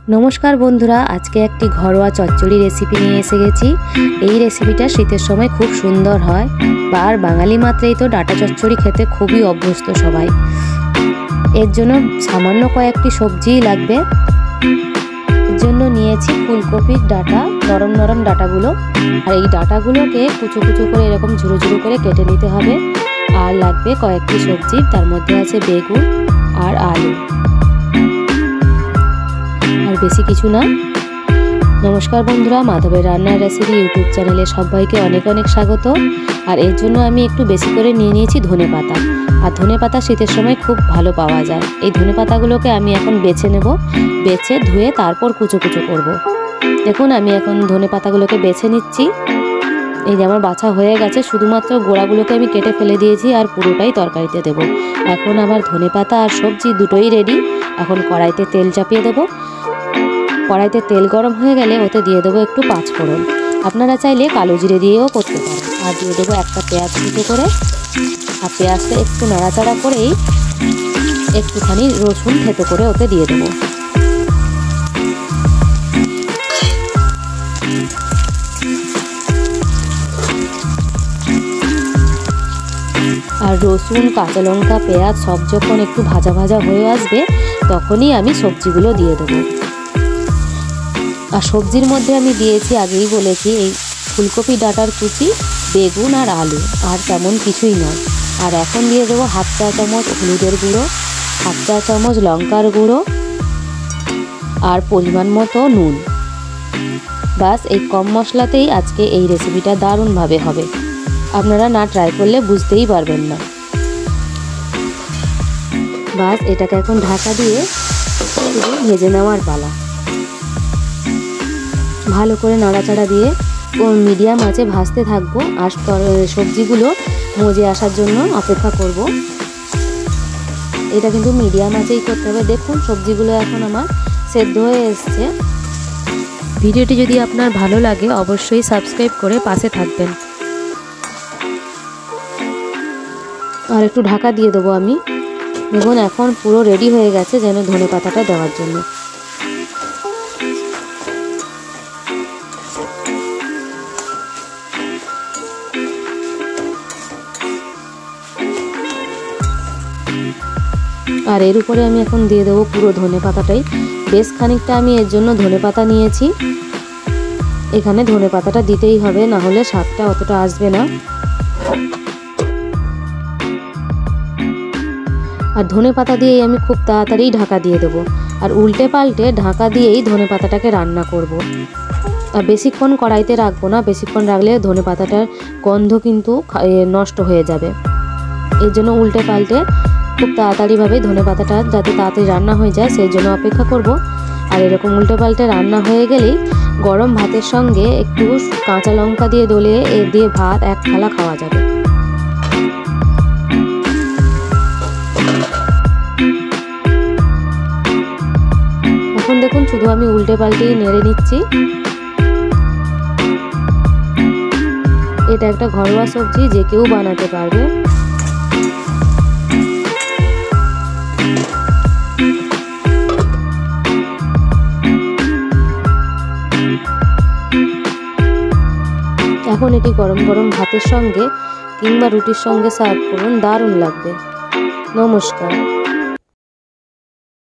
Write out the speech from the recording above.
नमस्कार बंधुरा आज के एक घरोया चच्चड़ी रेसिपि निये एसे गेছি। এই রেসিপিটা শীতের সময় খুব সুন্দর হয়। আর বাঙালি মাত্রেই তো ডাটা চচ্চড়ি খেতে খুবই অভ্যস্ত সবাই। এর জন্য সামান্য কয়েকটি সবজি লাগবে। এর জন্য নিয়েছি ফুলকপির ডাটা, নরম নরম ডাটাগুলো। আর এই ডাটাগুলোকে কুচো কুচো করে এরকম ঝুরো ঝুরো করে কেটে নিতে হবে। আর লাগবে কয়েকটি সবজি, তার মধ্যে আছে বেগুন আর আলু, আর বেশি কিছু না। নমস্কার বন্ধুরা, মাধবের রান্নার রেসিপি ইউটিউব চ্যানেলে সবাইকে অনেক অনেক স্বাগত। আর এর জন্য আমি একটু বেশি করে নিয়ে নিয়েছি ধনেপাতা। আর ধনেপাতা শীতের সময় খুব ভালো পাওয়া যায়। এই ধনেপাতাগুলোকে আমি এখন বেছে নেব, বেছে ধুয়ে তারপর কুচো কুচো করব। দেখুন আমি এখন ধনেপাতাগুলোকে বেছে নিচ্ছি। এই যে আমার বাছা হয়ে গেছে, শুধুমাত্র গোড়াগুলোকে আমি কেটে ফেলে দিয়েছি আর পুরোটাই তরকারিতে দেব। এখন আমার ধনেপাতা আর সবজি দুটোই রেডি। এখন কড়াইতে তেল চাপিয়ে দেবো। কড়াইতে তেল গরম হয়ে গেলে ওতে দিয়ে দেবো একটু পাঁচফোড়ন। আপনারা চাইলে কালো জিরে দিয়েও করতে পারেন। আর দিয়ে দেবো একটা পেঁয়াজ কুচো করে। আর পেঁয়াজটা একটু নাড়াচাড়া করেই একটুখানি রসুন থেতো করে ওতে দিয়ে দেবো। আর রসুন, কাঁচা লঙ্কা, পেঁয়াজ সব যখন একটু ভাজা ভাজা হয়ে আসবে তখনই আমি সবজিগুলো দিয়ে দেবো। আর সবজির মধ্যে আমি দিয়েছি, আগেই বলেছি, এই ফুলকপি ডাঁটার কুচি, বেগুন আর আলু, আর তেমন কিছুই নয়। আর এখন দিয়ে দেবো হাফ চা চামচ হলুদের গুঁড়ো, হাফ চা চামচ লঙ্কার গুঁড়ো আর পরিমাণ মতো নুন। বাস এই কম মশলাতেই আজকে এই রেসিপিটা দারুণভাবে হবে। আপনারা না ট্রাই করলে বুঝতেই পারবেন না। বাস এটাকে এখন ঢাকা দিয়ে শুধু ভেজে নেওয়ার পালা। ভালো করে নাড়াচাড়া দিয়ে মিডিয়াম আঁচে ভাজতে থাকবো। আর সবজিগুলো মজে আসার জন্য অপেক্ষা করব। এটা কিন্তু মিডিয়াম আঁচেই করতে হবে। দেখুন সবজিগুলো এখন আমার সেদ্ধ হয়ে এসছে। ভিডিওটি যদি আপনার ভালো লাগে অবশ্যই সাবস্ক্রাইব করে পাশে থাকবেন। আর একটু ঢাকা দিয়ে দেবো আমি। দেখুন এখন পুরো রেডি হয়ে গেছে যেন ধনেপাতাটা দেওয়ার জন্য। আর এর উপরে আমি এখন দিয়ে দেবো পুরো ধনেপাতাটাই। বেশ খানিকটা আমি এর জন্য ধনেপাতা নিয়েছি। এখানে ধনেপাতাটা দিতেই হবে, না হলে স্বাদটা অতটা আসবে না। আর ধনেপাতা দিয়েই আমি খুব তাড়াতাড়ি ঢাকা দিয়ে দেবো। আর উল্টে পাল্টে ঢাকা দিয়েই ধনেপাতাটাকে রান্না করব। আর বেশিক্ষণ কড়াইতে রাখবো না, বেশিক্ষণ রাখলে ধনেপাতাটার গন্ধ কিন্তু নষ্ট হয়ে যাবে। এর জন্য উল্টে পাল্টে খুব তাড়াতাড়িভাবে ধনেপাতাটা যাতে তাড়াতাড়ি রান্না হয়ে যায় সেই জন্য অপেক্ষা করব। আর এরকম উল্টে পাল্টে রান্না হয়ে গেলেই গরম ভাতের সঙ্গে একটু কাঁচা লঙ্কা দিয়ে দলিয়ে দিয়ে ভাত এক থালা খাওয়া যাবে। এখন দেখুন শুধু আমি উল্টে পাল্টে নেড়ে নিচ্ছি। এটা একটা ঘরোয়া সবজি, যে কেউ বানাতে পারবে। এখন এটি গরম গরম ভাতের সঙ্গে কিংবা রুটির সঙ্গে সার্ভ করুন, দারুণ লাগবে। নমস্কার।